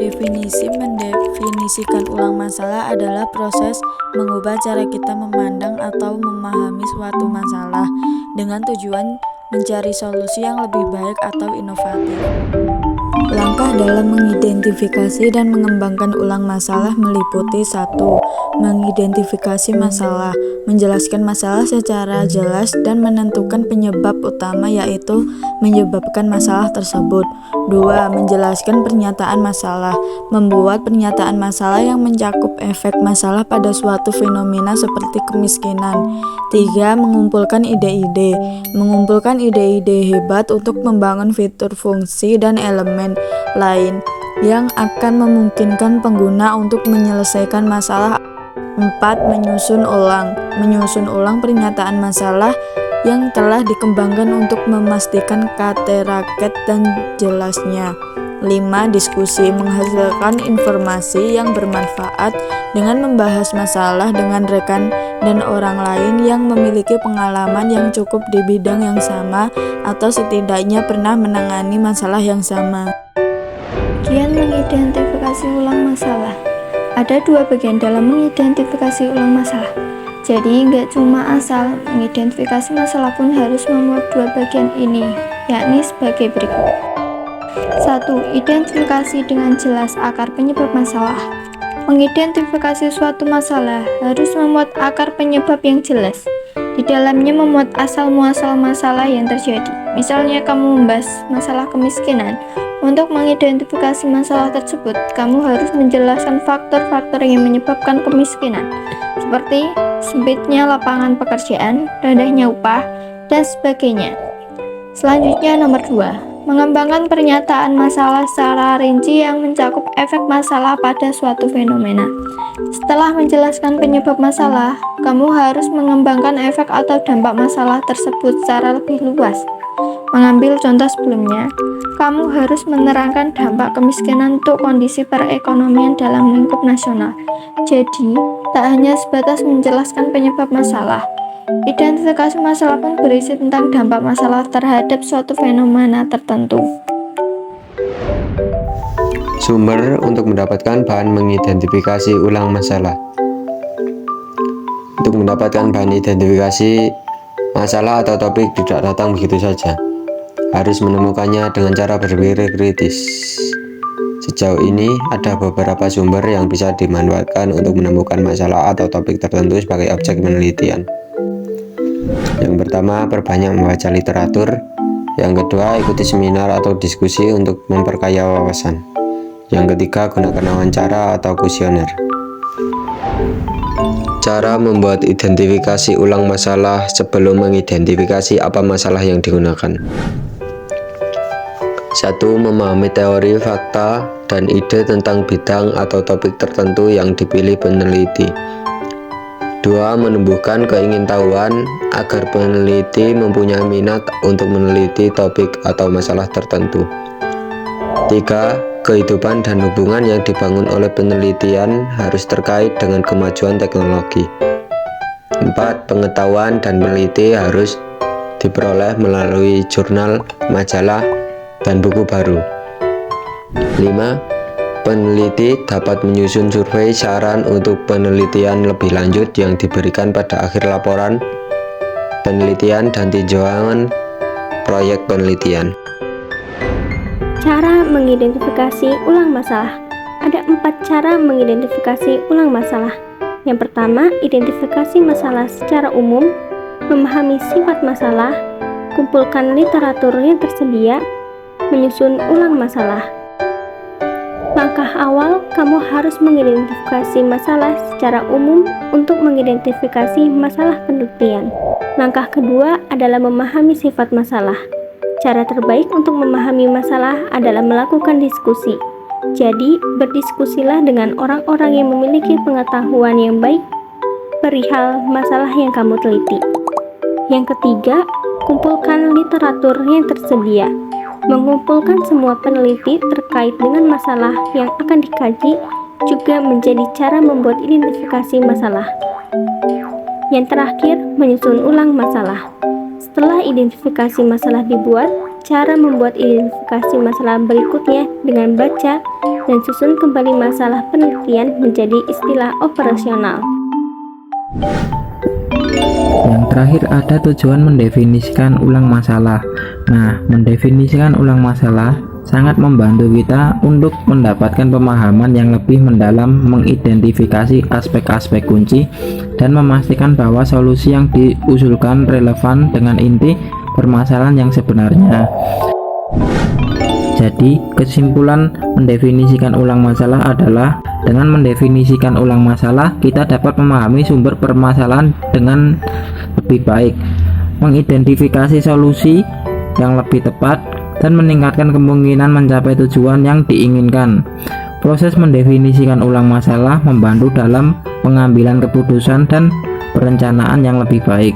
definisi mendefinisikan ulang masalah adalah proses mengubah cara kita memandang atau memahami suatu masalah dengan tujuan mencari solusi yang lebih baik atau inovatif. Langkah dalam mengidentifikasi dan mengembangkan ulang masalah meliputi 1. Mengidentifikasi masalah, menjelaskan masalah secara jelas dan menentukan penyebab utama yaitu menyebabkan masalah tersebut. 2. Menjelaskan pernyataan masalah, membuat pernyataan masalah yang mencakup efek masalah pada suatu fenomena seperti kemiskinan. 3. Mengumpulkan ide-ide, mengumpulkan ide-ide hebat untuk membangun fitur fungsi dan elemen lain yang akan memungkinkan pengguna untuk menyelesaikan masalah. 4. Menyusun ulang pernyataan masalah yang telah dikembangkan untuk memastikan kata raket dan jelasnya. 5. Diskusi, menghasilkan informasi yang bermanfaat dengan membahas masalah dengan rekan dan orang lain yang memiliki pengalaman yang cukup di bidang yang sama atau setidaknya pernah menangani masalah yang sama. Bagian mengidentifikasi ulang masalah. Ada 2 bagian dalam mengidentifikasi ulang masalah. Jadi nggak cuma asal mengidentifikasi masalah pun harus memuat 2 bagian ini, yakni sebagai berikut. 1. Identifikasi dengan jelas akar penyebab masalah. Mengidentifikasi suatu masalah harus memuat akar penyebab yang jelas. Di dalamnya memuat asal-muasal masalah yang terjadi. Misalnya kamu membahas masalah kemiskinan. Untuk mengidentifikasi masalah tersebut, kamu harus menjelaskan faktor-faktor yang menyebabkan kemiskinan, seperti sempitnya lapangan pekerjaan, rendahnya upah, dan sebagainya. Selanjutnya nomor 2, mengembangkan pernyataan masalah secara rinci yang mencakup efek masalah pada suatu fenomena. Setelah menjelaskan penyebab masalah, kamu harus mengembangkan efek atau dampak masalah tersebut secara lebih luas. Mengambil contoh sebelumnya, kamu harus menerangkan dampak kemiskinan untuk kondisi perekonomian dalam lingkup nasional. Jadi, tak hanya sebatas menjelaskan penyebab masalah. Identifikasi masalah pun berisi tentang dampak masalah terhadap suatu fenomena tertentu. Sumber untuk mendapatkan bahan mengidentifikasi ulang masalah. Untuk mendapatkan bahan identifikasi masalah atau topik tidak datang begitu saja. Harus menemukannya dengan cara berpikir kritis. Sejauh ini ada beberapa sumber yang bisa dimanfaatkan untuk menemukan masalah atau topik tertentu sebagai objek penelitian. Yang pertama, perbanyak membaca literatur. Yang kedua, ikuti seminar atau diskusi untuk memperkaya wawasan. Yang ketiga, gunakan wawancara atau kuesioner. Cara membuat identifikasi ulang masalah sebelum mengidentifikasi apa masalah yang digunakan. 1. Memahami teori, fakta, dan ide tentang bidang atau topik tertentu yang dipilih peneliti. 2. Menumbuhkan keingintahuan agar peneliti mempunyai minat untuk meneliti topik atau masalah tertentu. 3. Kehidupan dan hubungan yang dibangun oleh penelitian harus terkait dengan kemajuan teknologi. 4. Pengetahuan dan peneliti harus diperoleh melalui jurnal, majalah, dan buku baru. 5. Peneliti dapat menyusun survei saran untuk penelitian lebih lanjut yang diberikan pada akhir laporan penelitian dan tinjauan proyek penelitian. Cara mengidentifikasi ulang masalah. Ada 4 cara mengidentifikasi ulang masalah. Yang pertama, identifikasi masalah secara umum, memahami sifat masalah, kumpulkan literatur yang tersedia, menyusun ulang masalah. Langkah awal, kamu harus mengidentifikasi masalah secara umum untuk mengidentifikasi masalah penelitian. Langkah kedua adalah memahami sifat masalah. Cara terbaik untuk memahami masalah adalah melakukan diskusi. Jadi, berdiskusilah dengan orang-orang yang memiliki pengetahuan yang baik perihal masalah yang kamu teliti. Yang ketiga, kumpulkan literatur yang tersedia. Mengumpulkan semua peneliti terkait dengan masalah yang akan dikaji juga menjadi cara membuat identifikasi masalah. Yang terakhir, menyusun ulang masalah. Setelah identifikasi masalah dibuat, cara membuat identifikasi masalah berikutnya dengan baca dan susun kembali masalah penelitian menjadi istilah operasional. Yang terakhir ada tujuan mendefinisikan ulang masalah. Nah, mendefinisikan ulang masalah sangat membantu kita untuk mendapatkan pemahaman yang lebih mendalam, mengidentifikasi aspek-aspek kunci, dan memastikan bahwa solusi yang diusulkan relevan dengan inti permasalahan yang sebenarnya. Jadi, kesimpulan mendefinisikan ulang masalah adalah dengan mendefinisikan ulang masalah, kita dapat memahami sumber permasalahan dengan lebih baik, mengidentifikasi solusi yang lebih tepat, dan meningkatkan kemungkinan mencapai tujuan yang diinginkan. Proses mendefinisikan ulang masalah membantu dalam pengambilan keputusan dan perencanaan yang lebih baik.